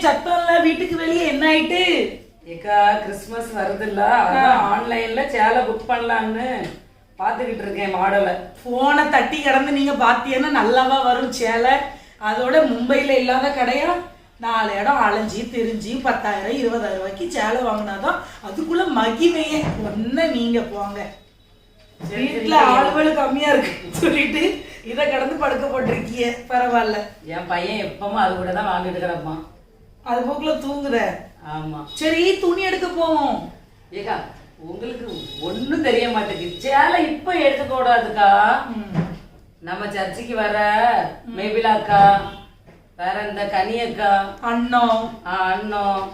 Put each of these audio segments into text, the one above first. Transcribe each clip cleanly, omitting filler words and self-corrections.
சத்தம் இல்ல, வீட்டுக்கு வெளியே என்ன ஆயிட்டு? ஏக்கா கிறிஸ்மஸ் வருதுல்ல, அதான் ஆன்லைன்ல சேலை புக் பண்ணலான்னு பாத்துக்கிட்டு இருக்கேன் மாடலை. போனை தட்டி கிடந்து நீங்க பாத்தீங்கன்னா நல்லாவா வரும் சேலை. அதோட மும்பையில இல்லாத கடையா, 4 இடம் அலைஞ்சி திரிஞ்சு 10,000 20,000 ரூபாய்க்கு சேலை வாங்கினாதான் அதுக்குள்ள மகிமையே. ஒன்ன நீங்க போங்க, வீட்டுல ஆளுகள் கம்மியா இருக்கு சொல்லிட்டு இத கடந்து படுக்க போட்டிருக்கிய. பரவாயில்ல, என் பையன் எப்பவும் அது கூட தான் வாங்கிட்டு கிடப்பான். அது போக்குல தூங்குத. ஆமா சரி, துணி எடுக்க போவோம். ஏக்கா உங்களுக்கு ஒண்ணும் தெரிய மாட்டேங்குது. சேலை இப்ப எடுக்க கூடாதுக்கா. நம்ம சர்ச்சுக்கு வர மேபிலா அக்கா, வேற இந்த கனியக்கா, அண்ணன்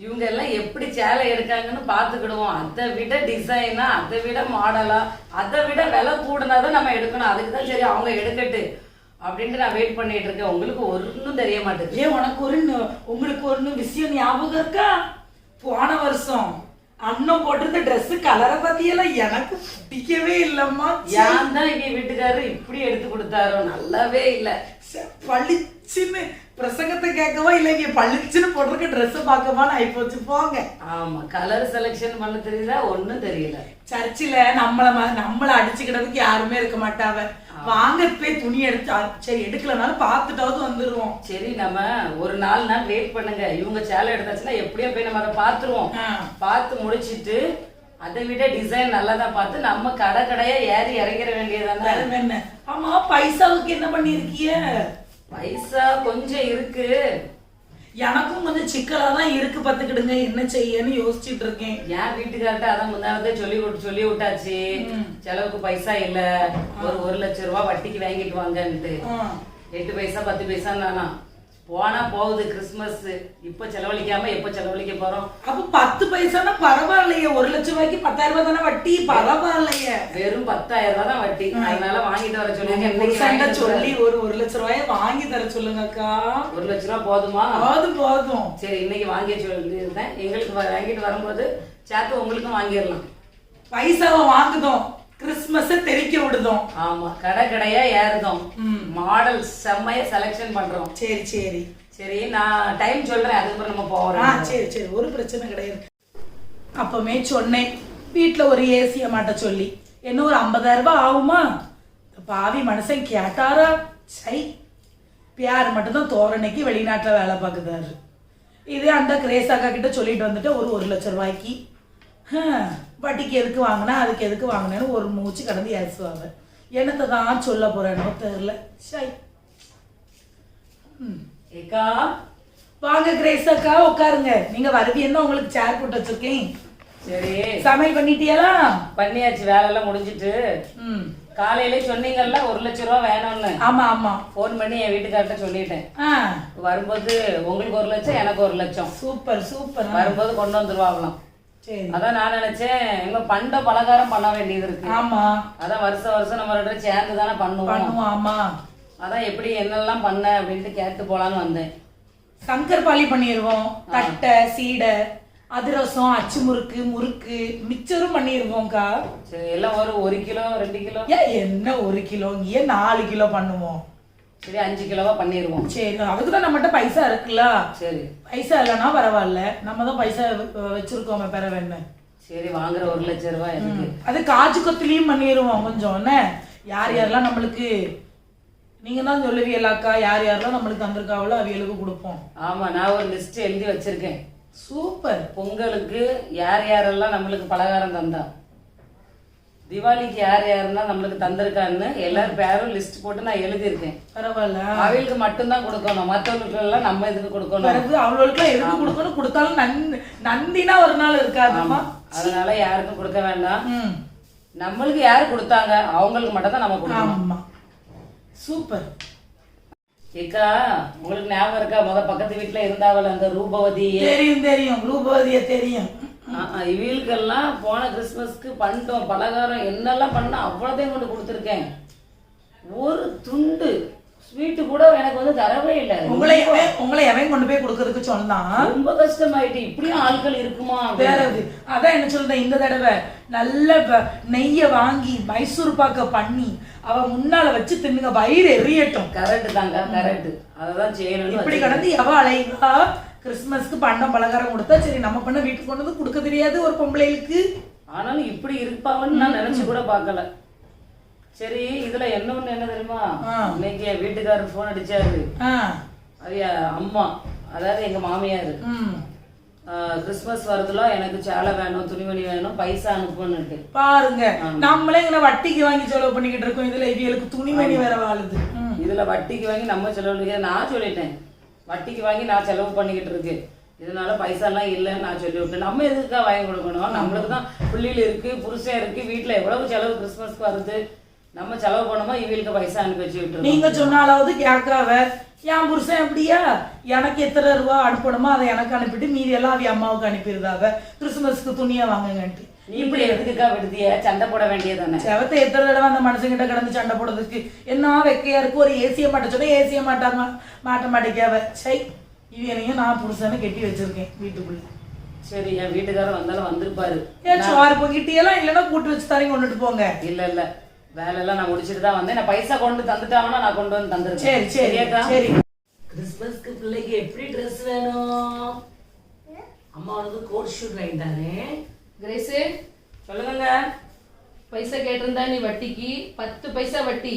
இவங்க எல்லாம் எப்படி சேலை எடுக்காங்கன்னு பாத்துக்கிடுவோம். அதை விட டிசைனா, அதை விட மாடலா, அதை விட விலை கூடனாதான் நம்ம எடுக்கணும். அதுக்கு தான் சரி அவங்க எடுக்கட்டு அப்படின்ட்டு நான் வெயிட் பண்ணிட்டு இருக்கேன். உங்களுக்கு ஒன்றும் தெரிய மாட்டேங்குது. ஏன் உங்களுக்கு ஒரு விஷயம் ஞாபகம் இருக்கா? போன வருஷம் அண்ணன் போட்டிருந்த ட்ரெஸ் கலரை பத்தியெல்லாம் எனக்கு பிடிக்கவே இல்லம்மா. ஏன் தான் இங்க வீட்டுக்காரரு இப்படி எடுத்து கொடுத்தாரோ, நல்லாவே இல்லை. பளிச்சுன்னு பிரசங்கத்தை கேட்கவா இல்ல இங்க பளிச்சுன்னு போட்டிருக்க ட்ரெஸ் பார்க்கவான்னு ஆயிப்போச்சு. போங்க. ஆமா, கலர் செலக்ஷன் பண்ண தெரியல, ஒன்னும் தெரியல. சர்ச்சில் நம்மள அடிச்சுக்கிட்டதுக்கு யாருமே இருக்க மாட்டாவ. வாங்க போய் துணி எடுத்து, சரி எடுக்கலனாலும் பார்த்துட்டாவது வந்துருவோம். சரி, நம்ம ஒரு 4 நாள் வெயிட் பண்ணுங்க. இவங்க சேலை எடுத்தாச்சுன்னா எப்படியோ போய் நம்ம அதை பார்த்துருவோம். பார்த்து முடிச்சிட்டு அதை விட டிசைன் நல்லதான் பார்த்து நம்ம கடையா ஏறி இறங்கிட வேண்டியதானே. என்ன? ஆமா, பைசாவுக்கு என்ன பண்ணிருக்கிய? பைசா கொஞ்சம் இருக்கு. எனக்கும் கொஞ்சம் சிக்கலா தான் இருக்கு, பத்துக்கிடுங்க. என்ன செய்யன்னு யோசிச்சுட்டு இருக்கேன். என் வீட்டுக்கார்ட்ட அதான் முன்னாடி சொல்லி விட்டாச்சு. செலவுக்கு பைசா இல்ல, ஒரு 1,00,000 ரூபாய் வட்டிக்கு வாங்கிட்டு வாங்கன்ட்டு. 8 பைசா 10 பைசா நானா போனா போகுது. கிறிஸ்துமஸ் இப்ப செலவழிக்காம எப்ப செலவழிக்க போறோம்? அப்ப 10 பைசானா பரவாயில்லையே. 1,00,000 ரூபாய்க்கு 10,000 ரூபாய் தானே வட்டி. பரவாயில்லையே. வெறும் 10,000 ரூபாய் தான் வட்டி. அதனால வாங்கிட்டு வர சொல்லுங்க. சொல்லி ஒரு 1,00,000 ரூபாய வாங்கி தர சொல்லுங்க அக்கா. 1,00,000 ரூபாய் போதுமா? போதும். சரி, இன்னைக்கு வாங்கி சொல்லியிருந்தேன். எங்களுக்கு வாங்கிட்டு வரும்போது சேர்த்து உங்களுக்கும் வாங்கிடலாம். பைசாவை வாங்குதோம், கிறிஸ்துமஸ் தெரிக்க விடுதோம். ஆமா, கடையா ஏறுதோம். மாடல் செம்மையா செலக்ஷன் பண்றோம். சரி, நான் டைம் சொல்றேன், அதுக்கப்புறம் நம்ம போறோம். சரி, ஒரு பிரச்சனை கிடையாது. அப்பமே சொன்னேன், வீட்டுல ஒரு ஏசிய மாட்ட சொல்லி என்ன ஒரு 50,000 ரூபாய் ஆகுமா? பாவி மனுஷன் கேட்டாரா? சை, பியார் மட்டும்தான் தோரணைக்கு வெளிநாட்டுல வேலை பார்க்குறாரு. இதே அந்த கிரேசாக்கா கிட்ட சொல்லிட்டு வந்துட்டு ஒரு 1,00,000 ரூபாய்க்கு வட்டிக்கு எதுக்கு வாங்கினா, அதுக்கு எதுக்கு வாங்கினேன்னு ஒரு மூச்சு கடந்து ஏசுவாங்க. என்னத்தை தான் சொல்ல போறேனோ தெரியல. சை. ஏக்கா வாங்க கிரேசாக்கா, உட்காருங்க. நீங்க வருவீங்கன்னா உங்களுக்கு சேர் போட்டு வச்சிருக்கேன். சரி, சமையல் பண்ணிட்டியலா? பண்ணியாச்சு, வேலை எல்லாம் முடிஞ்சிட்டு. காலையில சொன்னீங்கல்ல 1,00,000 ரூபாய் வேணும்னு. ஆமா, போன் பண்ணி என் வீட்டுக்கார்ட்ட சொல்லிட்டேன். வரும்போது உங்களுக்கு 1,00,000, எனக்கு 1,00,000. சூப்பர். வரும்போது கொண்டு வந்துருவாங்களாம். அதான் நான் நினைச்சேன், எங்க பண்ட பலகாரம் பண்ண வேண்டியது இருக்கு. ஆமா, அதான் வருஷம் நம்ம சேர்ந்து தானே பண்ணுவோம். ஆமா, அதான் எப்படி என்னெல்லாம் பண்ண அப்படின்ட்டு கேட்டு போலான்னு வந்தேன். சங்கர் பாலி பண்ணிடுவோம். தட்டை, சீடை, அதிரசம், அச்சு முறுக்கு மிச்சரும் பண்ணிடுவோம்க்கா. சரி, எல்லாம் ஒரு 1 கிலோ 2 கிலோ. என்ன 1 கிலோ? இங்கே 4 கிலோ பண்ணுவோம். சரி, 5 கிலோவா பண்ணிடுவோம். சரி, அதுக்குதான் நம்மகிட்ட பைசா இருக்குல்ல. சரி, பைசா இல்லைன்னா பரவாயில்ல, நம்ம தான் பைசா வச்சிருக்கோமே பெற வேணும். சரி, வாங்குற 1,00,000 ரூபாய் எதுக்கு? அது காஜு கொத்துலயும் பண்ணிடுவோம் கொஞ்சம். என்ன யாரெல்லாம் நம்மளுக்கு, நீங்க தான் சொல்லுவீங்களாக்கா, யாரெல்லாம் நம்மளுக்கு தந்திருக்காவளோ அவியலுக்கு கொடுப்போம். ஆமா, நான் ஒரு லிஸ்ட் எழுதி வச்சிருக்கேன். சூப்பர். பொங்கலுக்கு யாரெல்லாம் நம்மளுக்கு பலகாரம் தந்தா, தீபாவளிக்கு யாரெல்லாம் நம்மளுக்கு தந்திருக்கான்னு எல்லாரும் பேரும் லிஸ்ட் போட்டு நான் எழுதியிருக்கேன். பரவாயில்ல, அவளுக்கு மட்டும்தான் கொடுக்கணும், மற்றவங்களுக்கு எல்லாம் நம்ம இதுக்கு கொடுக்கணும். அவளுக்கு எதுக்கு கொடுக்கணும்? கொடுத்தாலும் நந்தினா ஒரு நாள் இருக்காதுமா. அதனால யாருக்கும் கொடுக்க வேண்டாம். நம்மளுக்கு யாரு கொடுத்தாங்க அவங்களுக்கு மட்டும் தான் நம்ம கொடுக்கணும். சூப்பர். ஏக்கா, உங்களுக்கு ஞாபகம் இருக்கா, பக்கத்து வீட்டுல இருந்தாவல அந்த ரூபவதி? தெரியும், ரூபவதிய தெரியும். இவளுக்கெல்லாம் போன கிறிஸ்துமஸ்க்கு பண்ணிட்டோம் பலகாரம். என்னெல்லாம் பண்ண அவ்வளோதையும் கொண்டு கொடுத்துருக்கேன். ஒரு துண்டு ஸ்வீட்டு கூட எனக்கு வந்து தரவே இல்லை. உங்களை எவன் கொண்டு போய் கொடுக்கறதுக்கு சொன்னான்? ரொம்ப கஷ்டமாயிட்டு. இப்படியும் ஆட்கள் இருக்குமா? வேற அதான் என்ன சொல்றேன், இந்த தடவை நல்ல நெய்ய வாங்கி மைசூர் பாக்க பண்ணி அவ முன்னால வச்சு தின்னுங்க, வயிறு எரியட்டும். கரெக்ட் தாங்க, கரெக்ட். அததான் செய்யணும். இப்படி கடந்து எவ அலைவா? கிறிஸ்மஸ்க்கு பண்டம் பலகாரம் கொடுத்தா சரி, நம்ம பண்ண வீட்டுக்கு கொண்டு வந்து கொடுக்க தெரியாது ஒரு பொம்பளைகளுக்கு. ஆனாலும் இப்படி இருப்பாங்கன்னு நான் நினைச்சு கூட பார்க்கல. சரி, இதுல என்ன ஒண்ணு என்ன தெரியுமா, இன்னைக்கு என் வீட்டுக்காரர் போன் அடிச்சாரு. அது அம்மா, அதாவது எங்க மாமியாரு, கிறிஸ்மஸ் வருதுல எனக்கு சேலை வேணும், துணிமணி வேணும், பைசா அனுப்புன்னு. பாருங்க, நம்மளே இங்க வட்டிக்கு வாங்கி செலவு பண்ணிக்கிட்டு இருக்கோம், இதுல இவங்களுக்கு துணிமணி வேற வாழுது. இதுல வட்டிக்கு வாங்கி நம்ம செலவு, நான் சொல்லிட்டேன் வட்டிக்கு வாங்கி நான் செலவு பண்ணிக்கிட்டு இருக்கு, இதனால பைசா எல்லாம் இல்லைன்னு நான் சொல்லி விட்டேன். நம்ம எதுக்காக வாங்கி கொடுக்கணும், நம்மளுக்கு தான் பிள்ளைகள் இருக்கு, புருஷன் இருக்கு, வீட்டுல எவ்வளவு செலவு கிறிஸ்மஸ்க்கு வருது, நம்ம செலவு பண்ணுமோ இவங்களுக்கு பைசா அனுப்பி வச்சு விட்டுருவோம். நீங்க சொன்னாலாவது கேட்காவ, என் புருஷன் எப்படியா எனக்கு எத்தனை ரூபா அனுப்பணுமோ அதை எனக்கு அனுப்பிட்டு மீதி எல்லாம் அவ அம்மாவுக்கு அனுப்பிடுதாவ, கிறிஸ்துமஸ்க்கு துணியா வாங்குங்கன்ட்டு. நீ இப்படி எதுக்குக்கா விடுதிய, சண்டை போட வேண்டியதானே? செவத்தை எத்தனை தடவை அந்த மனுஷங்கிட்ட கிடந்து சண்டை போடுறதுக்கு என்ன வெக்கையா இருக்கு. ஒரு ஏசிய மாட்ட சொன்னா ஏசிய மாட்ட மாட்டேக்காவ. சை, இவனையும் நான் புருஷனை கெட்டி வச்சிருக்கேன் வீட்டுக்குள்ள. சரி, என் வீட்டுக்காரர் வந்தாலும் வந்திருப்பாரு. ஏன் சோறு பொங்கிட்டியெல்லாம் இல்லைன்னா கூட்டு வச்சு தரீங்க கொண்டுட்டு போங்க. இல்ல வேலையெல்லாம் நான் முடிச்சுட்டு தான் வந்தேன். நான் பைசா கொண்டு தந்துட்டாங்கன்னா நான் கொண்டு வந்து தந்துருக்கேன். சரி சரி சரி. கிறிஸ்மஸ்க்கு பிள்ளைக்கு எப்படி ட்ரெஸ் வேணும்? அம்மா வந்து கோட் ஷூட் வாங்கிட்டானே. கிரேஸ், சொல்லுங்க. பைசா கேட்டிருந்தா நீ வட்டிக்கு 10 பைசா வட்டி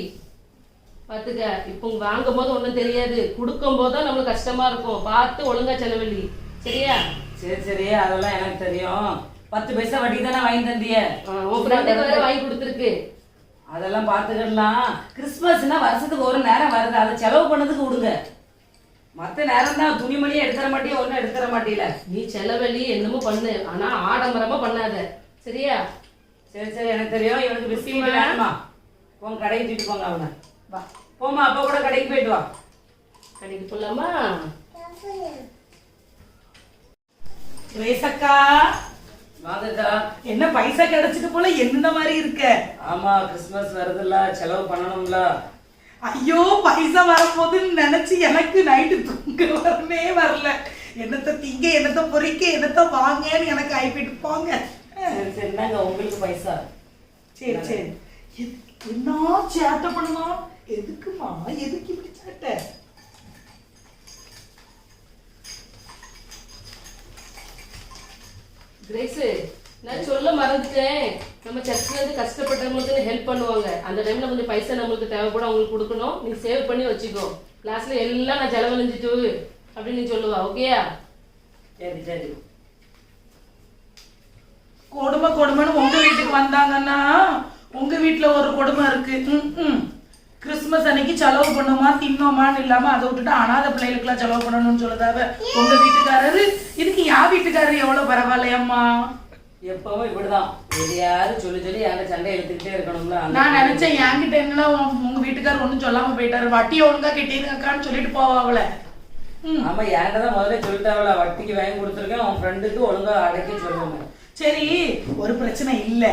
பாத்துக்க. இப்போ வாங்கும் போது ஒண்ணும் தெரியாது, கொடுக்கும் போதுதான் நம்மளுக்கு கஷ்டமா இருக்கும். பார்த்து ஒழுங்கா செலவழி, சரியா? சரி, அதெல்லாம் எனக்கு தெரியும். 10 பைசா வட்டி தானே வாங்கி தந்திய. உன் ஃப்ரெண்டுக்கு வேற வாங்கி கொடுத்துருக்கு. அதெல்லாம் பார்த்துக்கலாம். கிறிஸ்மஸ்னா வருஷத்துக்கு ஒரு நேரம் வருது, அதை செலவு பண்ணதுக்கு விடுங்க. மற்ற நேரம் தான் துணிமணியே எடுத்துற மாட்டியே, ஒன்றும் எடுத்துற மாட்டீல. நீ செலவழி என்னமோ பண்ணு, ஆனா ஆடம்பரமா பண்ணாத, சரியா? சரி, எனக்கு தெரியும். இவனுக்கு பிஸ்கட் வேணுமா? போங்க, கடைக்கு தூக்கிட்டு போங்க அவனை. வா போமா, அப்பா கூட கடைக்கு போயிட்டு வா. கடைக்கு போலாமா? ரேசக்கா வாங்கக்கா. என்ன பைசா கிடைச்சிட்டு போல என்ன மாதிரி இருக்க? ஆமா, கிறிஸ்மஸ் வருதுல்ல, செலவு பண்ணணும்ல. ஐயோ, பைசா வரும்போதுன்னு நினைச்சு எனக்கு நைட்டு தூங்க வரவே வரல. என்னத்த திங்க, என்னத்த பொறிக்க, என்னத்த வாங்கன்னு எனக்கு ஆயிப்பிட்டு போங்க. சரி, நாங்க உங்களுக்கு பைசா. சரி, என்ன சேட்டை பண்ணலாம்? எதுக்குமா, எதுக்கு இப்படி சேட்டை? கிரேஸ், நான் சொல்ல மறந்துட்டேன். நம்ம சர்ச்சில் இருந்து கஷ்டப்பட்டவங்களுக்கு ஹெல்ப் பண்ணுவாங்க. அந்த டைம்ல கொஞ்சம் பைசா நம்மளுக்கு தேவைப்படும், அவங்களுக்கு கொடுக்கணும். நீ சேவ் பண்ணி வச்சுக்கோ. கிளாஸ்ல எல்லாம் நான் செலவழிஞ்சிட்டு அப்படின்னு நீ சொல்லுவா, ஓகேயா? சரி. கொடுமைன்னு உங்க வீட்டுக்கு வந்தாங்கன்னா உங்க வீட்டுல ஒரு கொடுமை இருக்கு. கிறிஸ்துமஸ் அன்னைக்கு செலவு பண்ணுமா தின்னோமான்னு இல்லாம அதை விட்டுட்டு அனாதை பிள்ளைகளுக்கு எல்லாம் செலவு பண்ணணும்னு சொல்லுதாவ உங்க வீட்டுக்காரரு. இதுக்கு என் வீட்டுக்காரரு எவ்வளவு பரவாயில்லையம்மா. எப்பவும் இப்படிதான், எதையாவது சொல்லி என்கிட்ட சண்டை எடுத்துக்கிட்டே இருக்கணும்ல. நான் நினைச்சேன் என்கிட்ட என்ன உங்க வீட்டுக்காரர் ஒண்ணும் சொல்லாம போயிட்டாரு, வட்டியை ஒழுங்கா கட்டிருக்கான்னு சொல்லிட்டு போவாவல. ஆமா, என்கிட்ட தான் முதல்ல சொல்லிட்டாவல, வட்டிக்கு வாங்கி கொடுத்துருக்கேன், உன் ஃப்ரெண்டுக்கு ஒழுங்கா அடக்கி சொல்லுவேன். சரி, ஒரு பிரச்சனை இல்ல,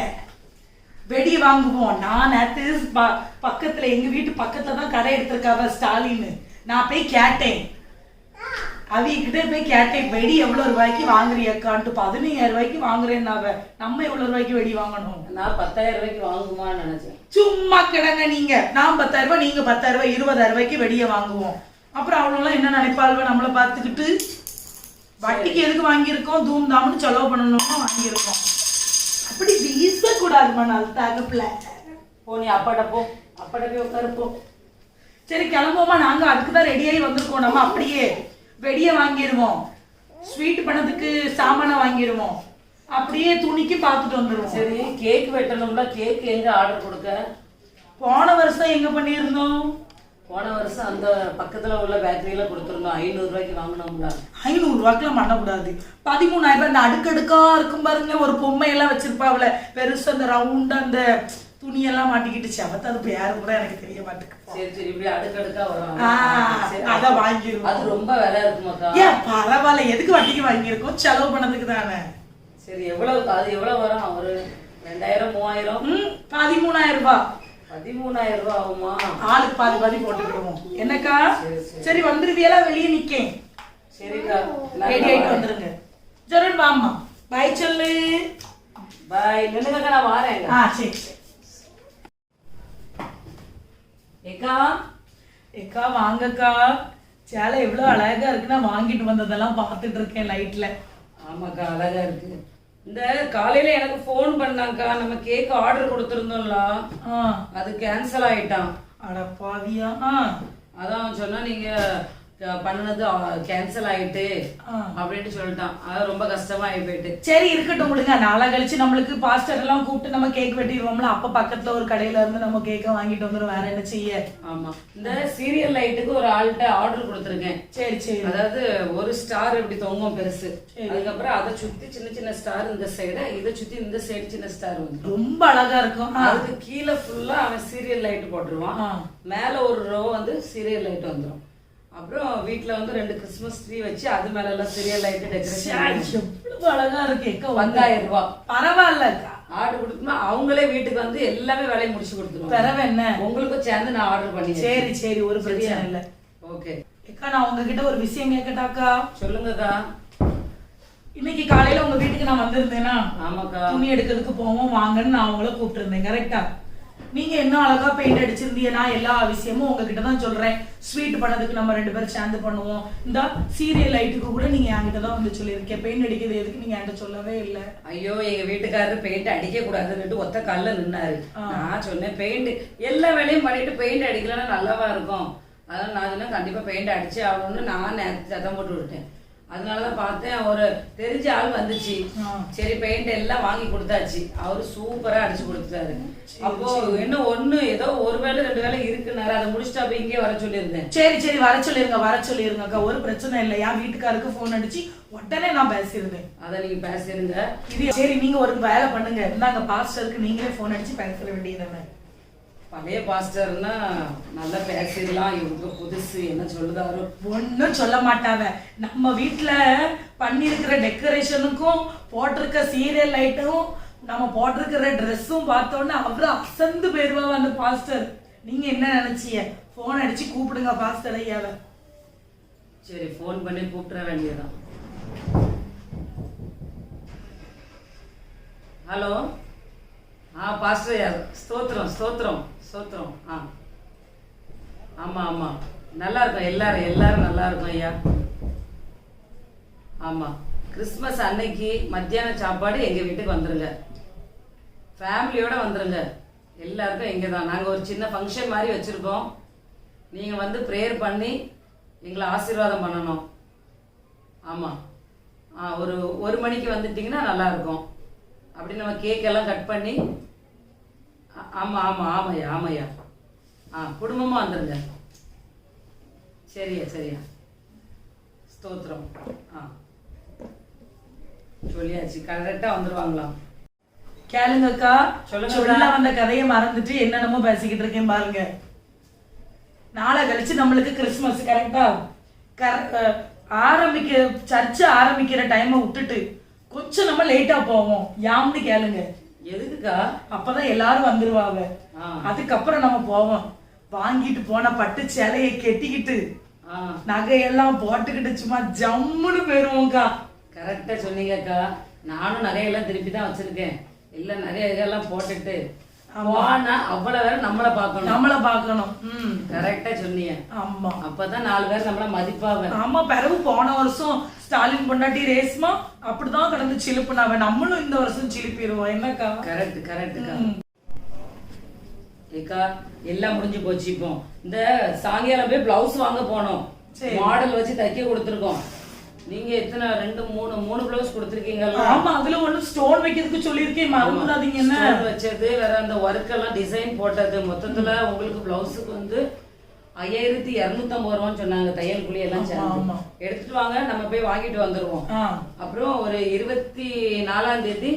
வெடி வாங்குவோம். நான் நேத்து பக்கத்துல எங்க வீட்டு பக்கத்துல தான் கடை எடுத்திருக்காவ ஸ்டாலின். நான் போய் கேட்டேன், அவகிட்ட போய் கேட்டேன், வெடி எவ்வளவு ரூபாய்க்கு வாங்குறியக்கான்ட்டு. 15,000 ரூபாய்க்கு வாங்குறேன்னாவ. நம்ம எவ்வளவு ரூபாய்க்கு வெடி வாங்கணும்? நான் 10,000 ரூபாய்க்கு வாங்குமான்னு நினைச்சேன். சும்மா கிடங்க நீங்க. நான் 10,000 ரூபாய், நீங்க 10,000 ரூபாய், 20,000 ரூபாய்க்கு வெடியை வாங்குவோம். அப்புறம் அவ்வளோலாம் என்ன நினைப்பாள்வ நம்மளை பார்த்துக்கிட்டு? வட்டிக்கு எதுக்கு வாங்கியிருக்கோம், தூம் தாம்னு செலவு பண்ணணும்னு வாங்கியிருக்கோம். அப்படி வீசக்கூடாதுமா. நல்ல தகப்புல போ, நீ அப்பாட்ட போய் உட்காருப்போ. சரி, கிளம்புவோமா? நாங்க அதுக்குதான் ரெடியாகி வந்திருக்கோம். நம்ம அப்படியே வெடியை வாங்கிடுவோம், ஸ்வீட் பண்ணதுக்கு சாமான வாங்கிடுவோம், அப்படியே துணிக்கு பார்த்துட்டு வந்துடுவோம். சரி, கேக் வெட்டணும்ல, கேக் எங்க ஆர்டர் கொடுக்க? போன வருஷம் எங்க பண்ணியிருந்தோம்? போன வருஷம் அந்த பக்கத்துல உள்ள பேக்கரியில கொடுத்துருந்தோம். 500 ரூபாய்க்கு வாங்கினோம்ல. 500 ரூபாய்க்குலாம் பண்ணக்கூடாது. 13,000 ரூபாய். இந்த அடுக்கடுக்கா இருக்கும் பாருங்க, ஒரு பொம்மை எல்லாம் வச்சிருப்பாவில பெருசு, அந்த ரவுண்டா அந்த துணியெல்லாம் மாட்டிக்கிட்டு செவத்த. அது பேரு கூட எனக்கு தெரிய மாட்டேங்குது. சரி, இப்படி அடுக்கடுக்கா வரும். அத வாங்கிருவோம். அது ரொம்ப விலை இருக்குமாக்கா? ஏன் பரவாயில்ல, எதுக்கு வட்டிக்கு வாங்கியிருக்கோம்? செலவு பண்ணதுக்கு தானே. சரி, அது எவ்வளவு வரும்? ஒரு 2,000 3,000? 13,000 ரூபாய். 13,000 ரூபாய் ஆகுமா? ஆளுக்கு பாதி போட்டுக்கிடுவோம். என்னக்கா? சரி, வந்துருவியலா? வெளியே நிக்கேன். சரிக்கா, ரெடி ஆயிட்டு வந்துருங்க. ஜரன் வாமா, பாய் சொல்லு. பாய். நின்னுங்க, நான் வாரேன். சரி. ஏக்கா வாங்கக்கா. சேலை எவ்வளவு அழகா இருக்குன்னா வாங்கிட்டு வந்ததெல்லாம் பார்த்துட்டு இருக்கேன் லைட்ல. ஆமாக்கா அழகா இருக்கு. இந்த காலையில எனக்கு ஃபோன் பண்ணாக்கா, நம்ம கேக் ஆர்டர் கொடுத்துருந்தோம்ல, அது கேன்சல் ஆயிட்டான். அட பாவியா. அதான் சொன்னா நீங்க பண்ணது கேன்சல் ஆயிட்டு அப்படின்னு சொல்லிட்டான். அது ரொம்ப கஷ்டமா ஆகி போயிட்டு. சரி இருக்கட்டும் விடுங்க, நாளை கழிச்சு நம்மளுக்கு பாஸ்டர் எல்லாம் கூப்பிட்டு நம்ம கேக் வெட்டிடுவோம்ல, அப்ப பக்கத்துல ஒரு கடையில இருந்து நம்ம கேக்க வாங்கிட்டு வந்துடும். வேற என்ன செய்ய. ஆமா, இந்த சீரியல் லைட்டுக்கு ஒரு ஆள்கிட்ட ஆர்டர் கொடுத்துருக்கேன். சரி சரி. அதாவது ஒரு ஸ்டார் இப்படி தொங்கும் பெருசு, அதுக்கப்புறம் அதை சுத்தி சின்ன சின்ன ஸ்டார் இந்த சைடு, இதை சுத்தி இந்த சைடு சின்ன ஸ்டார் வந்து ரொம்ப அழகா இருக்கும். அதுக்கு கீழே ஃபுல்லா அவன் சீரியல் லைட் போட்டுருவான், மேல ஒரு ரோ வந்து சீரியல் லைட் வந்துடும். அப்புறம் வீட்டுல வந்து 2 கிறிஸ்மஸ் ட்ரீ வச்சு அது மேல எல்லாம் சீரியல் லைட் டெக்கரேஷன். எவ்வளவு அழகா இருக்கு. 10,000 ரூபாய். பரவாயில்லக்கா. ஆர்டர் கொடுத்தோம்னா அவங்களே வீட்டுக்கு வந்து எல்லாமே வேலையை முடிச்சு கொடுத்துருவாங்க. பிறவு என்ன, உங்களுக்கும் சேர்ந்து நான் ஆர்டர் பண்ணி. சரி சரி, ஒரு பிரச்சனை இல்ல. ஓகே அக்கா, நான் உங்ககிட்ட ஒரு விஷயம் கேட்கட்டாக்கா. சொல்லுங்கக்கா. இன்னைக்கு காலையில உங்க வீட்டுக்கு நான் வந்திருந்தேன்னா, ஆமாக்கா, துணி எடுக்கிறதுக்கு போவோம் வாங்கன்னு நான் உங்களை கூப்பிட்டு இருந்தேன். கரெக்டா? நீங்க என்ன அழகா பெயிண்ட் அடிச்சிருந்தீங்க. நான் எல்லா விஷயமும் உங்ககிட்ட தான் சொல்றேன். ஸ்வீட் பண்ணதுக்கு நம்ம 2 பேரும் சேர்ந்து பண்ணுவோம். இந்த சீரியல் லைட்டுக்கு கூட நீங்க என்கிட்ட தான் வந்து சொல்லியிருக்கேன். பெயிண்ட் அடிக்கிறது எதுக்கு நீங்க என்கிட்ட சொல்லவே இல்லை. ஐயோ, எங்க வீட்டுக்காரரு பெயிண்ட் அடிக்க கூடாதுன்னு ஒத்த கால்ல நின்னாரு. நான் சொன்னேன் பெயிண்ட் எல்லா வேலையும் பண்ணிட்டு பெயிண்ட் அடிக்கலன்னா நல்லாவா இருக்கும். அதான் நான் சொன்னேன் கண்டிப்பா பெயிண்ட் அடிச்சு ஆகணும்னு நான் நேரத்து சத்தம் போட்டு விட்டேன். அதனாலதான் பார்த்தேன், ஒரு தெரிஞ்ச ஆள் வந்துச்சு. சரி பெயிண்ட் எல்லாம் வாங்கி கொடுத்தாச்சு. அவரு சூப்பரா அடிச்சு கொடுத்தாரு. அப்போ இன்னும் ஒண்ணு ஏதோ ஒரு வேலை 2 வேலை இருக்குனாரு. அதை முடிச்சுட்டு அப்ப இங்கே வர சொல்லியிருந்தேன். சரி சரி, வர சொல்லிருங்க அக்கா, ஒரு பிரச்சனை இல்லை. என் வீட்டுக்காருக்கு போன் அடிச்சு உடனே நான் பேசியிருந்தேன். அதை நீங்க பேசிருங்க. இது சரி, நீங்க ஒரு வேலை பண்ணுங்க. இந்தாங்க பாஸ்டருக்கு நீங்களே போன் அடிச்சு பேச வேண்டியதானே. பழைய பாஸ்டர்னா நல்லா பேசிடலாம். இவங்க புதுசு என்ன சொல்லுதாரோ ஒன்னும் சொல்ல மாட்டாங்க. நம்ம வீட்டுல பண்ணிருக்கிற டெக்கரேஷனுக்கும் போட்டிருக்க சீரியல் லைட்டும் நம்ம போட்டிருக்கிற ட்ரெஸ்ஸும் பார்த்தோன்னா அவரு அசந்து போயிருவா அந்த பாஸ்டர். நீங்க என்ன நினைச்சீங்க? போன் அடிச்சு கூப்பிடுங்க பாஸ்டர் ஐயாவை. சரி, போன் பண்ணி கூப்பிட வேண்டியதான். ஹலோ. பாஸ்டர் ஐயா, ஸ்தோத்திரம் ஸ்தோத்திரம் ஸ்தோத்திரம். ஆமா ஆமா, நல்லா இருக்கும். எல்லாரும் நல்லா இருக்கும் ஐயா. ஆமா, கிறிஸ்மஸ் அன்னைக்கு மத்தியான சாப்பாடு எங்க வீட்டுக்கு வந்துருங்க. ஃபேமிலியோட வந்துருங்க. எல்லாருக்கும் இங்கே தான். நாங்கள் ஒரு சின்ன ஃபங்க்ஷன் மாதிரி வச்சுருக்கோம். நீங்கள் வந்து ப்ரேயர் பண்ணி எங்களை ஆசீர்வாதம் பண்ணணும். ஆமாம், ஒரு மணிக்கு வந்துட்டிங்கன்னா நல்லாயிருக்கும். அப்படி நம்ம கேக்கெல்லாம் கட் பண்ணி. ஆமாய்யா. குடும்பமாக வந்துடுங்க. சரியா. ஸ்தோத்திரம். சொல்லியாச்சு, கரெக்டாக வந்துடுவாங்களாம். கேளுங்கக்கா, சொல்ல வந்த கதையை மறந்துட்டு என்னென்னமோ பேசிக்கிட்டு இருக்கேன் பாருங்க. நாளை கழிச்சு நம்மளுக்கு கிறிஸ்துமஸ். கரெக்டா? சர்ச்சு ஆரம்பிக்கிற டைமை விட்டுட்டு கொஞ்சம் நம்ம லேட்டா போவோம். யாம்னு கேளுங்க. எதுக்குக்கா? அப்பதான் எல்லாரும் வந்துருவாங்க. அதுக்கப்புறம் நம்ம போவோம். வாங்கிட்டு போன பட்டு சேலையை கெட்டிக்கிட்டு நகையெல்லாம் போட்டுக்கிட்டு சும்மா ஜம்முன்னு போயிருவோம்க்கா. கரெக்டா சொன்னீங்கக்கா. நானும் நகையெல்லாம் திருப்பி தான் வச்சிருக்கேன். இல்ல நிறைய இதெல்லாம் போட்டுட்டு அவ்வளவு பேர் நம்மளை பார்க்கணும். கரெக்டா சொன்னீங்க. ஆமா, அப்பதான் 4 பேர் நம்மள மதிப்பாங்க. ஆமா, பிறகு போன வருஷம் ஸ்டாலின் பொண்டாட்டி ரேஸ்மா அப்படிதான் கடந்து சிலுப்புனாவ. நம்மளும் இந்த வருஷம் சிலுப்பிடுவோம். என்னக்கா? கரெக்டுக்கா. ஏக்கா, எல்லாம் முடிஞ்சு போச்சு. இப்போ இந்த சாயங்காலம் போய் பிளவுஸ் வாங்க போனோம். மாடல் வச்சு தைக்க கொடுத்துருக்கோம். நீங்க எத்தனை 2 3 பிளவுஸ் கொடுத்துருக்கீங்க. ஆமா, அதுல ஒண்ணு ஸ்டோன் வைக்கிறதுக்கு சொல்லியிருக்கேன், மறந்துடாதீங்க. என்ன வச்சது வேற, அந்த ஒர்க் எல்லாம் டிசைன் போட்டது. மொத்தத்துல உங்களுக்கு பிளவுஸுக்கு வந்து 5250 ரூபான்னு சொன்னாங்க. தையல் கூலி எல்லாம் சேர்ந்து. எடுத்துட்டு வாங்க, நம்ம போய் வாங்கிட்டு வந்துருவோம். அப்புறம் ஒரு 24ஆம் தேதி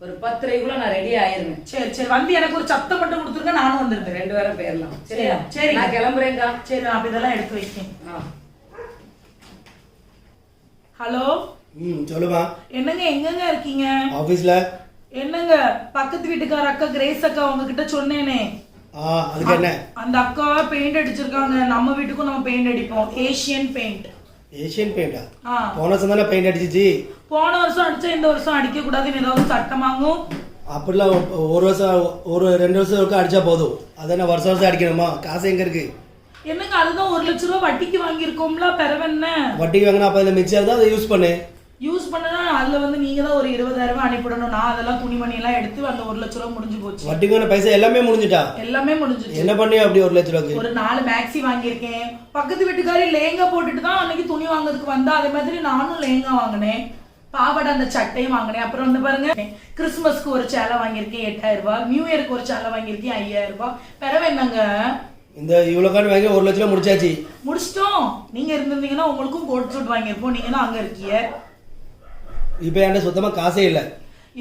ஒரு 10:30க்குள்ள நான் ரெடி ஆயிருவேன். சரி, வந்து எனக்கு ஒரு சத்தம் மட்டும் கொடுத்துருங்க, நானும் வந்துருக்கேன். 2 பேரும் போயிடலாம். சரியா? சரி, நான் கிளம்புறேன்க்கா. சரி, நான் இதெல்லாம் எடுத்து வைக்கேன். ஹலோ. சொல்லுமா. என்னங்க, எங்கங்க இருக்கீங்க? ஆபீஸ்ல. என்னங்க, பக்கத்து வீட்டுக்கார அக்கா கிரேஸ் அக்கா உங்ககிட்ட சொன்னேனே, அதுக்கு என்ன? அந்த அக்கா பெயிண்ட் அடிச்சிருக்காங்க. நம்ம வீட்டுக்கும் நம்ம பெயிண்ட் அடிப்போம். ஏசியன் பெயிண்டா? போன வருஷம் தானே பெயிண்ட் அடிச்சிச்சு. போன வருஷம் அடிச்சா இந்த வருஷம் அடிக்க கூடாதுன்னு ஏதாவது சட்டமாகும்? அப்படிலாம் ஒரு வருஷம் 2 வருஷம் அடிச்சா போதும். அதான வருஷம் அடிக்கணுமா? காசு எங்க இருக்கு? என்னங்க அதுதான் 1 லட்ச ரூபா வட்டிக்கு வாங்கியிருக்கோம்ல, பிறவென்ன வட்டிக்கு வாங்கினா அப்போ இதில் மிச்சம் இருந்தால் அதை யூஸ் பண்ணு. யூஸ் பண்ணனா அதுல வந்து நீங்க தான் ஒரு 20,000 ரூபாய் அனுப்பிடணும். நான் அதெல்லாம் துணிமணி எல்லாம் எடுத்து அந்த 1 லட்ச ரூபாய் முடிஞ்சு போச்சு. வட்டிக்கு வாங்கின பைசா எல்லாமே முடிஞ்சிட்டா? எல்லாமே முடிஞ்சிச்சு. என்ன பண்ணியோ அப்படி 1 லட்ச ரூபாய்க்கு? ஒரு 4 மேக்ஸி வாங்கியிருக்கேன். பக்கத்து வீட்டுக்காரி லேங்கா போட்டுட்டு தான் அன்னைக்கு துணி வாங்குறதுக்கு வந்தா. அதே மாதிரி நானும் லேங்கா வாங்கினேன், பாவாடை அந்த சட்டையும் வாங்கினேன். அப்புறம் வந்து பாருங்க, கிறிஸ்துமஸ்க்கு ஒரு சேலை வாங்கியிருக்கேன் 8,000 ரூபாய், நியூ இயருக்கு ஒரு சேலை வாங்கியிருக்கேன் 5,000 ரூபாய். பிறவு என்னங்க இந்த இவ்வளோ கார்டு வாங்கி 1 லட்ச ரூபா முடிச்சாச்சு. முடிச்சிட்டோம். நீங்க இருந்திருந்தீங்கன்னா உங்களுக்கும் கோட் சூட் வாங்கியிருப்போம். நீங்க தான் அங்க இருக்கீங்க. இப்போ என்கிட்ட சுத்தமாக காசே இல்லை.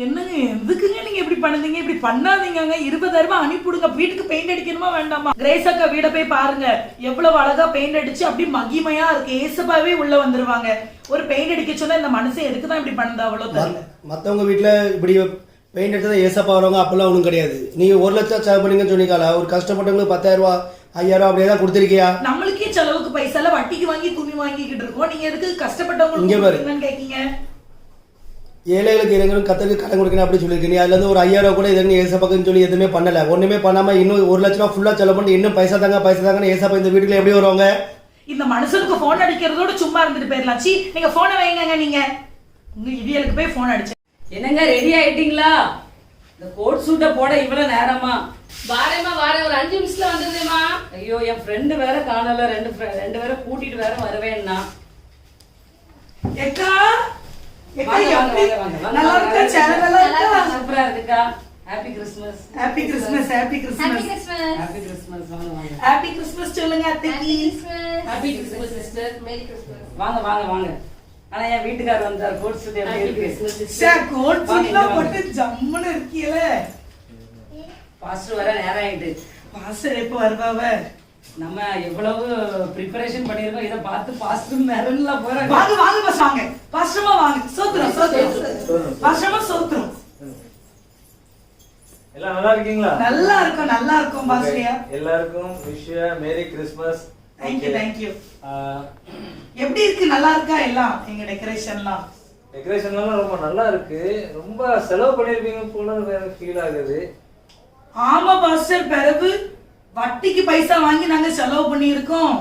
என்னங்க எதுக்குங்க நீங்க இப்படி பண்ணுதீங்க? இப்படி பண்ணாதீங்க. 20,000 ரூபாய் அனுப்பிவிடுங்க. வீட்டுக்கு பெயிண்ட் அடிக்கணுமா வேண்டாமா? கிரேஸ் அக்கா வீட போய் பாருங்க, எவ்வளவு அழகா பெயிண்ட் அடிச்சு அப்படி மகிமையா இருக்கு. ஏசப்பாவே உள்ள வந்துருவாங்க. ஒரு பெயிண்ட் அடிக்க சொன்னா இந்த மனுஷன் எதுக்கு தான் இப்படி பண்ணுது அவ்வளவு தெரியல. மற்றவங்க வீட்டில் இப்படி பெயிண்ட் அடிச்சா ஏசப்பா வரவங்க அப்பெல்லாம் ஒன்றும் கிடையாது. நீங்கள் 1 லட்சம் செலவு பண்ணீங்கன்னு சொன்னீங்களா? ஒரு கஷ்டப்பட்டவங்களுக்கு 10,000 ரூபா 5,000 ரூபா அப்படியே தான் கொடுத்துருக்கியா? நம்மளுக்கே செலவுக்கு பைசா எல்லாம் வட்டிக்கு வாங்கி துணி வாங்கிக்கிட்டு இருக்கோம். நீங்க எதுக்கு கஷ்டப்பட்டவங்களுக்கு கேட்கீங்க? ஏழைகளுக்கு இறங்கணும், கத்தருக்கு கடன் கொடுக்கணும் அப்படி சொல்லியிருக்கீங்க. அதுல இருந்து ஒரு 5,000 ரூபா கூட எதுன்னு ஏசப்பாக்குன்னு சொல்லி எதுவுமே பண்ணல. ஒண்ணுமே பண்ணாம இன்னும் 1 லட்ச ரூபா ஃபுல்லா செலவு பண்ணி இன்னும் பைசா தாங்கன்னு ஏசப்பா இந்த வீட்டுல எப்படி வருவாங்க? இந்த மனுஷனுக்கு போன் அடிக்கிறதோட சும்மா இருந்துட்டு போயிடலாம். சி, நீங்க போனை வைங்க. நீங்க உங்க இவியலுக்கு போய் போன் அடிச்சு. என்னங்க ரெடி ஆயிட்டீங்களா? இந்த கோட் சூட்டை போட இவ்வளவு நேரமா? வாரேம்மா வாரேன், ஒரு 5 நிமிஷத்துல வந்துடுறேம்மா. ஐயோ, என் ஃப்ரெண்டு வேற காணல. ரெண்டு பேரை கூட்டிட்டு வேற வருவேன்னா. ஏக்கா நல்லா இருக்கா? சேனல் நல்லா இருக்கா? சூப்பரா இருக்குக்கா. Happy Christmas. Happy Christmas. Happy Christmas. Happy Christmas. வாங்க வாங்க. ஹாப்பி கிறிஸ்மஸ் சொல்லுங்க அத்தைக்கு. Happy Christmas sister. Merry Christmas. வாங்க வாங்க வாங்க. ஆனா என் வீட்டுக்காரர் வந்தார். கோட் சூட் எப்படி இருக்கு? சார் கோட் சூட்லாம் போட்டு ஜம்முன்னு இருக்கீல. பாஸ்டர் வர நேரம் ஆயிட்டு. பாஸ்டர் எப்போ வருவாவ? நம்ம எவ்வளவு ப்ரிப்பரேஷன் பண்ணிருக்கோம். இத பார்த்து பாஸ்டர் நேரம்ல போறாங்க. வாங்க வாங்க பஸ் வாங்க. பாஸ்டர்மா வாங்க. சோத்ரம் சோத்ரம். பாஸ்டர்மா சோத்ரம். எல்லாம் நல்லா இருக்கீங்களா? நல்லா இருக்கும் நல்லா இருக்கும் பாஸ்டரியா. எல்லாருக்கும் wish merry Christmas. Thank you thank you. எப்படி இருக்கு? நல்லா இருக்கா எல்லாம்? எங்க டெக்கரேஷன்லாம்? டெக்கரேஷன்லாம் ரொம்ப நல்லா இருக்கு. ரொம்ப செலவு பண்ணிருப்பீங்க போல எனக்கு ஃபீல் ஆகுது. ஆமா பாஸ்டர், பிறகு வட்டிக்கு பைசா வாங்கி நாங்க செலவு பண்ணியிருக்கோம்.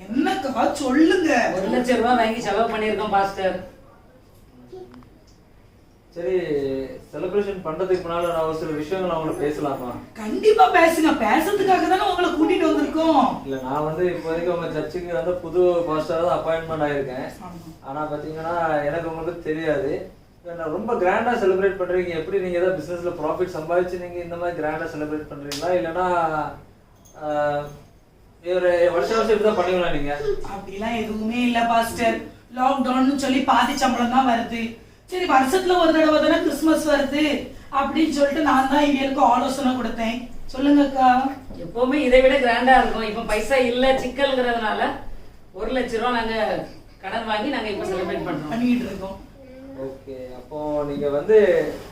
என்னக்கா சொல்லுங்க. 1 லட்சம் ரூபாய் வாங்கி செலவு பண்ணிருக்கோம் பாஸ்டர். சரி, செலிப்ரேஷன் பண்றதுக்கு முன்னால நான் ஒரு சில விஷயங்கள் அவங்களுக்கு பேசலாமா? கண்டிப்பா பேசுங்க. பேசுறதுக்காக தானே உங்களை கூட்டிட்டு வந்திருக்கோம். இல்ல, நான் வந்து இப்போதைக்கு உங்க சர்ச்சுக்கு வந்து புது பாஸ்டரா தான் அப்பாயின்மெண்ட் ஆயிருக்கேன். ஆனா பாத்தீங்கன்னா எனக்கு உங்களுக்கு தெரியாது. நான் ரொம்ப கிராண்டா செலிப்ரேட் பண்றீங்க. எப்படி நீங்க ஏதாவது பிசினஸ்ல ப்ராஃபிட் சம்பாதிச்சு நீங்க இந்த மாதிரி கிராண்டா செலிப்ரேட் பண்றீங்களா, இல்லைன்னா ஒரு வருஷம் இப்படிதான் பண்ணுவீங்களா நீங்க? அப்படிலாம் எதுவுமே இல்ல பாஸ்டர். லாக்டவுன் சொல்லி பாதி சம்பளம் தான் வருது. சரி, வருஷத்துல ஒரு தடவை தானே கிறிஸ்துமஸ் வருது அப்படின்னு சொல்லிட்டு நான் தான் இவங்களுக்கு ஆலோசனை கொடுத்தேன். சொல்லுங்கக்கா. எப்பவுமே இதை விட கிராண்டா இருக்கும். இப்ப பைசா இல்ல சிக்கல்ங்கிறதுனால 1 லட்சம் ரூபாய் நாங்க கடன் வாங்கி நாங்க இப்ப செலிப்ரேட் பண்றோம் பண்ணிட்டு இருக்கோம். ஓகே, அப்போ நீங்க வந்து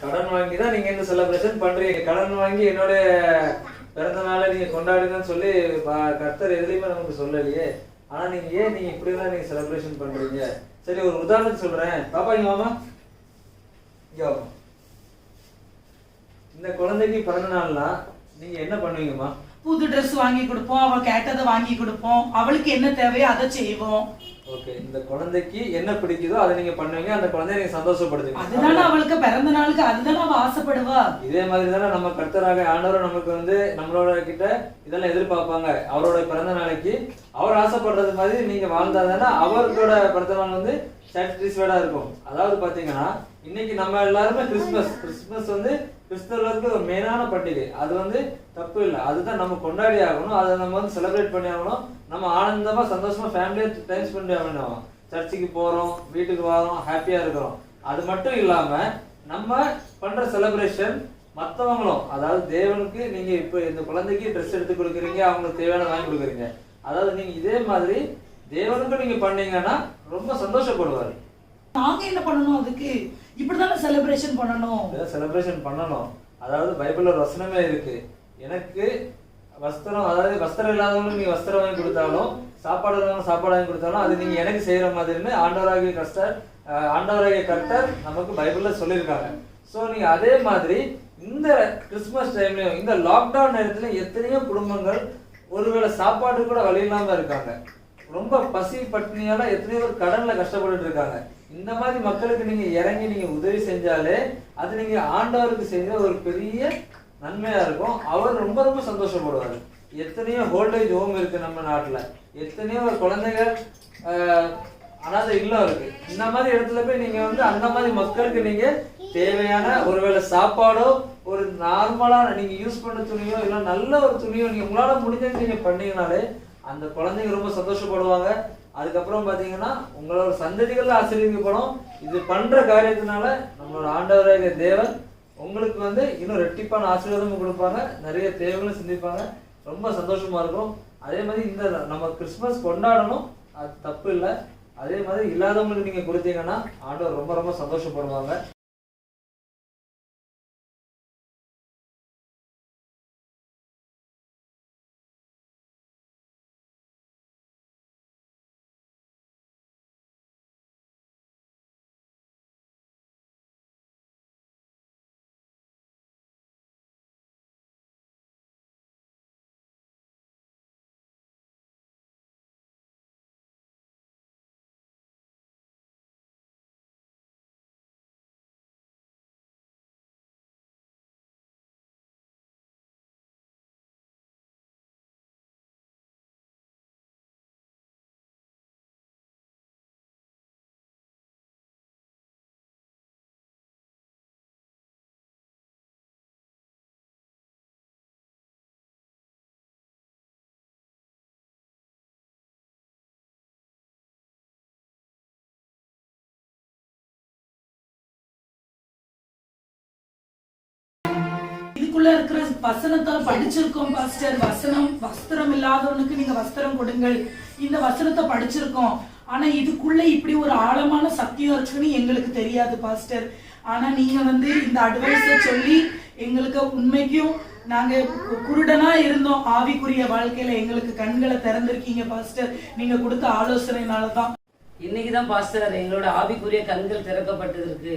கடன் வாங்கி தான் நீங்க இந்த செலிப்ரேஷன் பண்றீங்க. கடன் வாங்கி என்னோட பிறந்த நாளை நீங்க கொண்டாடுங்கன்னு சொல்லி கர்த்தர் எதுலையுமே நமக்கு சொல்லலையே. ஆனா நீங்க ஏன் நீங்க இப்படிதான் நீங்க செலிப்ரேஷன் பண்றீங்க? சரி, ஒரு உதாரணத்துக்கு சொல்றேன். பாப்பா இங்க வாமா. இங்க வாமா. இந்த குழந்தைக்கு பிறந்த நாள்னா நீங்க என்ன பண்ணுவீங்கம்மா? புது ட்ரெஸ் வாங்கி கொடுப்போம். அவ கேட்டதை வாங்கி கொடுப்போம். அவளுக்கு என்ன தேவையோ அதை செய்வோம். ஓகே, இந்த குழந்தைக்கு என்ன பிடிக்குதோ அதை நீங்க பண்ணுவீங்க. அந்த குழந்தைய நீங்க சந்தோஷப்படுத்துவீங்க. அதுதானே அவளுக்கு பிறந்த நாளுக்கு அதுதானே அவ ஆசைப்படுவா. இதே மாதிரி தானே நம்ம கர்த்தராக ஆண்டவர் நமக்கு வந்து நம்மளோட கிட்ட இதெல்லாம் எதிர்பார்ப்பாங்க. அவரோட பிறந்த நாளைக்கு அவர் ஆசைப்படுறது மாதிரி நீங்க வாழ்ந்தாதானே அவரோட பிறந்த நாள் வந்து சாட்டிஸ்ஃபைடா இருக்கும். அதாவது பாத்தீங்கன்னா இன்னைக்கு நம்ம எல்லாருமே கிறிஸ்துமஸ் வந்து கிறிஸ்தவர்களுக்கு ஒரு மெயினான பண்டிகை. அது வந்து தப்பு இல்லை, அதுதான் நம்ம கொண்டாடி ஆகணும். அதை நம்ம வந்து செலிப்ரேட் பண்ணி ஆகணும். நம்ம ஆனந்தமா சந்தோஷமா ஃபேமிலியா டைம் ஸ்பெண்ட் பண்ணணும். சர்ச்சுக்கு போறோம், வீட்டுக்கு வரோம், ஹாப்பியா இருக்கிறோம். அது மட்டும் இல்லாம நம்ம பண்ற செலிப்ரேஷன் மற்றவங்களும், அதாவது தேவனுக்கு நீங்க இப்ப இந்த குழந்தைக்கு ட்ரெஸ் எடுத்து கொடுக்குறீங்க, அவங்களுக்கு தேவையான வாங்கி கொடுக்குறீங்க. அதாவது நீங்க இதே மாதிரி தேவனுக்கு நீங்க பண்ணீங்கன்னா ரொம்ப சந்தோஷப்படுவாரு. நாங்க என்ன பண்ணணும்? அதுக்கு இப்படிதானே செலிப்ரேஷன் பண்ணணும். செலிப்ரேஷன் பண்ணணும். அதாவது பைபிள்ல ஒரு வசனமே இருக்கு. எனக்கு வஸ்திரம், அதாவது வஸ்திரம் இல்லாதவங்களுக்கு நீங்க வஸ்திரம் வாங்கி கொடுத்தாலும், சாப்பாடு இல்லாதவங்க சாப்பாடு வாங்கி கொடுத்தாலும் அது நீங்க எனக்கு செய்யற மாதிரின்னு ஆண்டவராகிய கர்த்தர் நமக்கு பைபிள்ல சொல்லியிருக்காங்க. சோ நீங்க அதே மாதிரி இந்த கிறிஸ்துமஸ் டைம்லயும் இந்த லாக்டவுன் நேரத்துல எத்தனையோ குடும்பங்கள் ஒருவேளை சாப்பாடு கூட வழி இல்லாம இருக்காங்க. ரொம்ப பசி பட்டினியால எத்தனையோ பேர் கடன்ல கஷ்டப்பட்டு இருக்காங்க. இந்த மாதிரி மக்களுக்கு நீங்க இறங்கி நீங்க உதவி செஞ்சாலே அது நீங்க ஆண்டவருக்கு செஞ்ச ஒரு பெரிய நன்மையா இருக்கும். அவர் ரொம்ப ரொம்ப சந்தோஷப்படுவாரு. எத்தனையோ ஓல்டேஜ் ஹோம் இருக்கு நம்ம நாட்டுல, எத்தனையோ குழந்தைகள் அனாதை இல்லம் இருக்கு. இந்த மாதிரி இடத்துல போய் நீங்க வந்து அந்த மாதிரி மக்களுக்கு நீங்க தேவையான ஒருவேளை சாப்பாடோ ஒரு நார்மலா நீங்க யூஸ் பண்ண துணியோ இல்ல நல்ல ஒரு துணியோ நீங்க உங்களால முடிஞ்சது நீங்க பண்ணீங்கனாலே அந்த குழந்தைங்க ரொம்ப சந்தோஷப்படுவாங்க. அதுக்கப்புறம் பாத்தீங்கன்னா உங்களோட சந்ததிகள் ஆசீர்வதிக்கப்படும். இது பண்ற காரியத்தினால நம்மளோட ஆண்டவராகிய தேவன் உங்களுக்கு வந்து இன்னும் ரெட்டிப்பான ஆசீர்வாதமும் கொடுப்பாங்க, நிறைய தேவைகளும் சிந்திப்பாங்க. ரொம்ப சந்தோஷமா இருக்கும். அதே மாதிரி இந்த நம்ம கிறிஸ்துமஸ் கொண்டாடணும், அது தப்பு இல்லை. அதே மாதிரி இல்லாதவங்களுக்கு நீங்க கொடுத்தீங்கன்னா ஆண்டவர் ரொம்ப ரொம்ப சந்தோஷப்படுவாங்க. இதுக்குள்ள இருக்கிற வசனத்தை படிச்சிருக்கோம் பாஸ்டர். வசனம் வஸ்திரம் இல்லாதவனுக்கு நீங்க வஸ்திரம் கொடுங்கள், இந்த வசனத்தை படிச்சிருக்கோம். ஆனா இதுக்குள்ள இப்படி ஒரு ஆழமான சத்தியம் இருக்குன்னு எங்களுக்கு தெரியாது பாஸ்டர். ஆனா நீங்க வந்து இந்த அட்வைஸ சொல்லி எங்களுக்கு உண்மைக்கும் நாங்க குருடனா இருந்தோம், ஆவிக்குரிய வாழ்க்கையில எங்களுக்கு கண்களை திறந்திருக்கீங்க பாஸ்டர், நீங்க கொடுத்த ஆலோசனைனாலதான். இன்னைக்குதான் பாஸ்டர் எங்களோட ஆவிக்குரிய கண்கள் திறக்கப்பட்டது இருக்கு.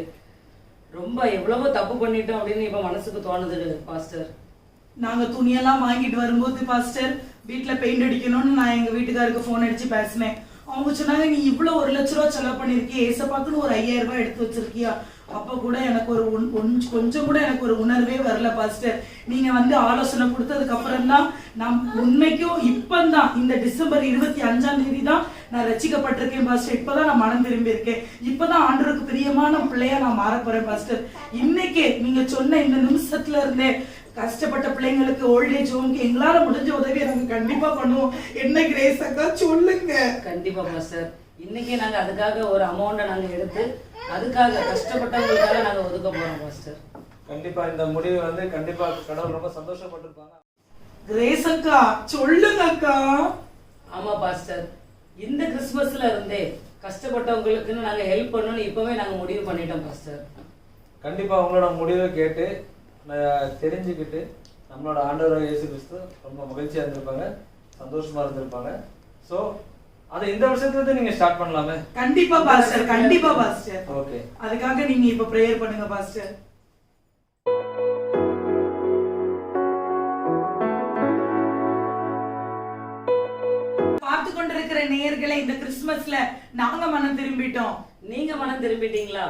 ரொம்ப எவ்வளவோ தப்பு பண்ணிட்டோம் அப்படின்னு இப்ப மனசுக்கு தோணுது பாஸ்டர். நாங்க துணியெல்லாம் வாங்கிட்டு வரும்போது பாஸ்டர் வீட்டுல பெயிண்ட் அடிக்கணும்னு நான் எங்க வீட்டுக்காருக்கு போன் அடிச்சு பேசினேன். அவங்க சொன்னாங்க, நீ இவ்வளவு 1 லட்ச ரூபா செலவு பண்ணிருக்கிய, ஏசப்பாக்குன்னு ஒரு 5000 ரூபாய் எடுத்து வச்சிருக்கியா? அப்ப கூட எனக்கு ஒரு கொஞ்சம் கூட எனக்கு ஒரு உணர்வே வரல பாஸ்டர். நீங்க வந்து ஆலோசனை கொடுத்ததுக்கு அப்புறம் தான் நான் உண்மைக்கும் இப்பதான் இந்த டிசம்பர் 25ஆம் தேதி தான் நான் ரட்சிக்கப்பட்டிருக்கேன் பாஸ்டர். இப்பதான் நான் மனம் திரும்பி இருக்கேன். இப்பதான் ஆண்டவருக்கு பிரியமான பிள்ளையா நான் மாற போறேன் பாஸ்டர். இன்னைக்கு நீங்க சொன்ன இந்த நிமிஷத்துல இருந்தே கஷ்டப்பட்ட பிள்ளைங்களுக்கு ஓல்டேஜ் ஹோம்க்கு எங்களால முடிஞ்ச உதவியை நாங்க கண்டிப்பா பண்ணுவோம். என்ன கிரேஸ் அக்கா சொல்லுங்க. கண்டிப்பா பாஸ்டர். இன்னைக்கு நாங்க அதுக்காக ஒரு அமௌண்ட்டை நாங்க எடுத்து அதுக்காக கஷ்டப்பட்டவங்களுக்காக நாங்க ஒதுக்க போறோம் பாஸ்டர். கண்டிப்பா இந்த முடிவு வந்து கண்டிப்பா கடவுள் ரொம்ப சந்தோஷப்பட்டிருப்பாங்க. கிரேஸ் அக்கா சொல்லுங்க அக்கா. ஆமா பாஸ்டர், இந்த கிறிஸ்துமஸ்ல இருந்தே கஷ்டப்பட்டவங்களுக்குன்னு நாங்க ஹெல்ப் பண்ணணும்னு இப்பவே நாங்க முடிவு பண்ணிட்டோம் பாஸ்டர். கண்டிப்பா உங்களோட முடிவை கேட்டு தெரிஞ்சுக்கிட்டு நம்மளோட ஆண்டவர் இயேசு கிறிஸ்து ரொம்ப மகிழ்ச்சியா இருந்திருப்பாங்க, சந்தோஷமா இருந்திருப்பாங்க. சோ அதை இந்த வருஷத்துல இருந்து நீங்க ஸ்டார்ட் பண்ணலாமே. கண்டிப்பா பாஸ்டர், கண்டிப்பா பாஸ்டர். ஓகே, அதுக்காக நீங்க இப்ப பிரேயர் பண்ணுங்க பாஸ்டர். பார்த்து கொண்டிருக்கிற நேயர்களை, இந்த கிறிஸ்துமஸ்ல நாங்க மனம் திரும்பிட்டோம். நீங்க மனம் திரும்பிட்டீங்களா?